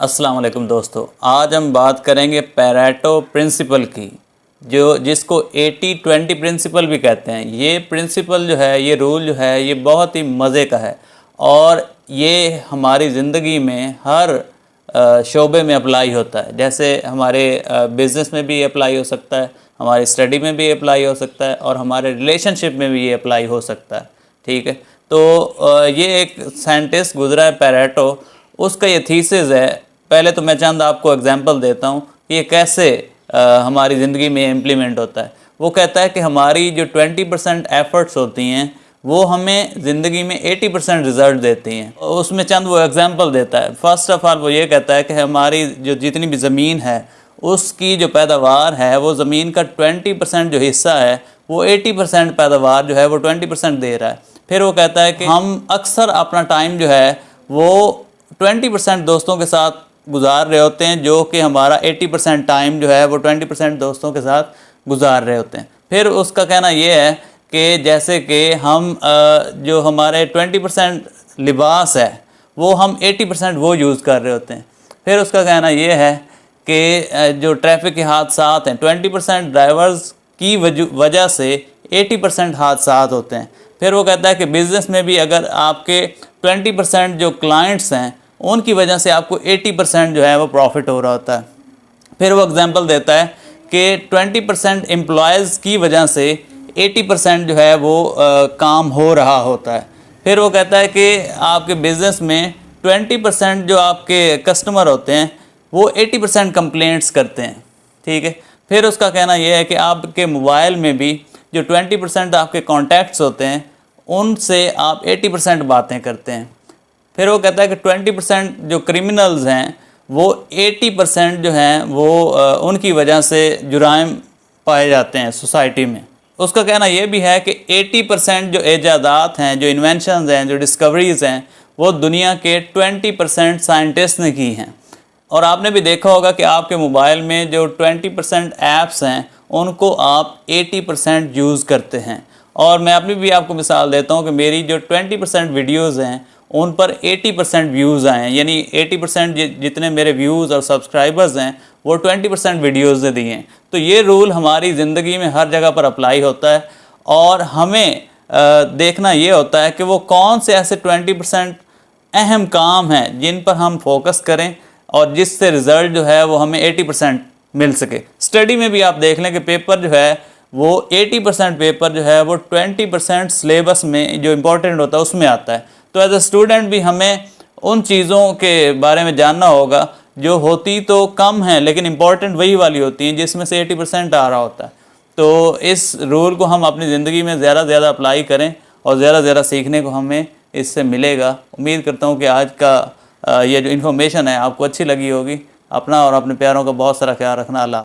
अस्सलाम वालेकुम दोस्तों, आज हम बात करेंगे पैरेटो प्रिंसिपल की, जिसको 80-20 प्रिंसिपल भी कहते हैं। ये प्रिंसिपल जो है, ये रूल जो है, ये बहुत ही मज़े का है और ये हमारी ज़िंदगी में हर शोबे में अप्लाई होता है। जैसे हमारे बिज़नेस में भी अप्लाई हो सकता है, हमारी स्टडी में भी अप्लाई हो सकता है और हमारे रिलेशनशिप में भी ये अप्लाई हो सकता है। ठीक है, तो ये एक साइंटिस्ट गुजरा है पैरेटो, उसका ये थीसिस है। पहले तो मैं चंद आपको एग्जांपल देता हूँ कि ये कैसे हमारी ज़िंदगी में इम्प्लीमेंट होता है। वो कहता है कि हमारी जो 20% एफ़र्ट्स होती हैं वो हमें ज़िंदगी में 80% रिज़ल्ट देती हैं। उसमें चंद वो एग्जांपल देता है। फ़र्स्ट ऑफ़ ऑल वो ये कहता है कि हमारी जो जितनी भी ज़मीन है उसकी जो पैदावार है, वो ज़मीन का 20% जो हिस्सा है वो 80% पैदावार जो है वो 20% दे रहा है। फिर वो कहता है कि हम अक्सर अपना टाइम जो है वो 20% दोस्तों के साथ गुजार रहे होते हैं, जो कि हमारा 80% टाइम जो है वो 20% दोस्तों के साथ गुजार रहे होते हैं। फिर उसका कहना ये है कि जैसे कि हम जो हमारे 20% लिबास है वो हम 80% वो यूज़ कर रहे होते हैं। फिर उसका कहना ये है कि जो ट्रैफिक के हादसात हैं, 20% ड्राइवर्स की वजह से 80% हादसात होते हैं। फिर वो कहता है कि बिज़नेस में भी अगर आपके 20% जो क्लाइंट्स हैं उनकी वजह से आपको 80% जो है वो प्रॉफिट हो रहा होता है। फिर वो एग्जांपल देता है कि 20% एम्प्लॉयज़ की वजह से 80% जो है वो काम हो रहा होता है। फिर वो कहता है कि आपके बिज़नेस में 20% जो आपके कस्टमर होते हैं वो 80% कंप्लेंट्स करते हैं। ठीक है, फिर उसका कहना यह है कि आपके मोबाइल में भी जो 20% आपके कॉन्टैक्ट्स होते हैं उनसे आप 80% बातें करते हैं। फिर वो कहता है कि 20% जो क्रिमिनल्स हैं वो 80% जो हैं वो उनकी वजह से जुराइम पाए जाते हैं सोसाइटी में। उसका कहना ये भी है कि 80% जो ईजादात हैं, जो इन्वेंशंस हैं, जो डिस्कवरीज़ हैं, वो दुनिया के 20% साइंटिस्ट ने की हैं। और आपने भी देखा होगा कि आपके मोबाइल में जो 20% ऐप्स हैं उनको आप 80% यूज़ करते हैं। और मैं अपनी भी आपको मिसाल देता हूँ कि मेरी जो 20% वीडियोज़ हैं उन पर 80% व्यूज़ आए हैं, यानी 80% जितने मेरे व्यूज़ और सब्सक्राइबर्स हैं वो 20% वीडियोज़ ने दिए हैं। तो ये रूल हमारी ज़िंदगी में हर जगह पर अप्लाई होता है और हमें देखना ये होता है कि वो कौन से ऐसे 20% अहम काम हैं जिन पर हम फोकस करें और जिससे रिज़ल्ट जो है वो हमें 80% मिल सके। स्टडी में भी आप देख लें कि पेपर जो है वो 80% पेपर जो है वो 20% सिलेबस में जो इम्पोर्टेंट होता है उसमें आता है। तो एज ए स्टूडेंट भी हमें उन चीज़ों के बारे में जानना होगा जो होती तो कम हैं लेकिन इम्पॉर्टेंट वही वाली होती हैं जिसमें से 80% आ रहा होता है। तो इस रूल को हम अपनी ज़िंदगी में ज़्यादा से ज़्यादा अप्लाई करें और ज़्यादा से ज़्यादा सीखने को हमें इससे मिलेगा। उम्मीद करता हूँ कि आज का ये जो इन्फॉर्मेशन है आपको अच्छी लगी होगी। अपना और अपने प्यारों का बहुत सारा ख्याल रखना। अल्लाह।